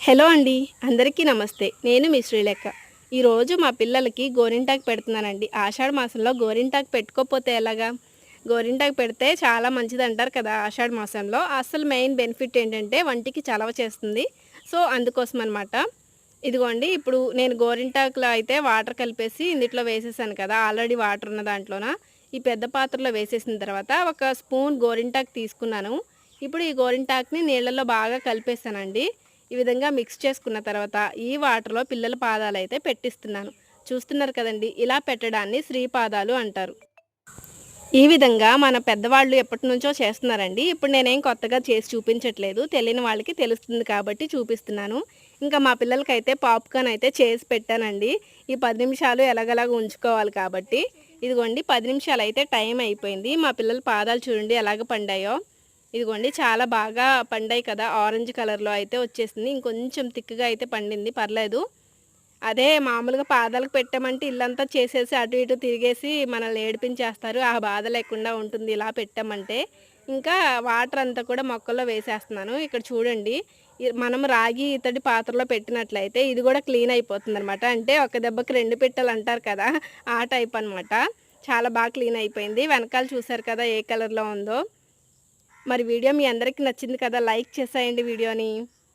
Hello అండి, అందరికీ నమస్తే. నేను మీ శ్రీలేఖ. ఈరోజు మా పిల్లలకి గోరింటాకు పెడుతున్నానండి. ఆషాఢ మాసంలో గోరింటాకు పెట్టుకోకపోతే ఎలాగా? గోరింటాకు పెడితే చాలా మంచిదంటారు కదా ఆషాఢ మాసంలో. అసలు మెయిన్ బెనిఫిట్ ఏంటంటే వంటికి చలవ చేస్తుంది. సో, అందుకోసం అనమాట. ఇదిగోండి ఇప్పుడు నేను గోరింటాకులో అయితే వాటర్ కలిపేసి ఇందుట్లో వేసేసాను కదా! ఆల్రెడీ వాటర్ ఉన్న దాంట్లోన ఈ పెద్ద పాత్రలో వేసేసిన తర్వాత ఒక స్పూన్ గోరింటాకు తీసుకున్నాను. ఇప్పుడు ఈ గోరింటాకుని నీళ్ళలో బాగా కలిపేసానండి. ఈ విధంగా మిక్స్ చేసుకున్న తర్వాత ఈ వాటర్‌లో పిల్లల పాదాలైతే పెట్టిస్తున్నాను. చూస్తున్నారు కదండీ! ఇలా పెట్టడాన్ని శ్రీపాదాలు అంటారు. ఈ విధంగా మన పెద్దవాళ్ళు ఎప్పటినుంచో చేస్తున్నారండి. ఇప్పుడు నేనేం కొత్తగా చేసి చూపించట్లేదు. తెలియని వాళ్ళకి తెలుస్తుంది కాబట్టి చూపిస్తున్నాను. ఇంకా మా పిల్లలకైతే పాప్‌కార్న్ అయితే చేసి పెట్టానండి. ఈ 10 నిమిషాలు ఎలాగోలాగా ఉంచుకోవాలి కాబట్టి. ఇదిగోండి 10 నిమిషాలైతే టైం అయిపోయింది. మా పిల్లల పాదాలు చూడండి ఎలాగ పండాయో. ఇదిగోండి చాలా బాగా పండాయి కదా! ఆరెంజ్ కలర్‌లో అయితే వచ్చేసింది. ఇంకొంచెం తిక్‌గా అయితే పండింది పర్లేదు. అదే మామూలుగా పాదాలకు పెట్టామంటే ఇల్లంతా చేసేసి అటు ఇటు తిరిగేసి మనల్ని ఏడిపించేస్తారు. ఆ బాధ లేకుండా ఉంటుంది ఇలా పెట్టామంటే. ఇంకా వాటర్ అంతా కూడా మొక్కల్లో వేసేస్తున్నాను. ఇక్కడ చూడండి మనం రాగి ఇత్తడి పాత్రలో పెట్టినట్లయితే ఇది కూడా క్లీన్ అయిపోతుందనమాట. అంటే ఒక దెబ్బకి 2 పిట్టలు అంటారు కదా! ఆ టైప్ అనమాట. చాలా బాగా క్లీన్ అయిపోయింది. వెనకాల చూసారు కదా ఏ కలర్‌లో ఉందో. మరి వీడియో మీ అందరికి నచ్చింది కదా! లైక్ చేసేయండి వీడియోని.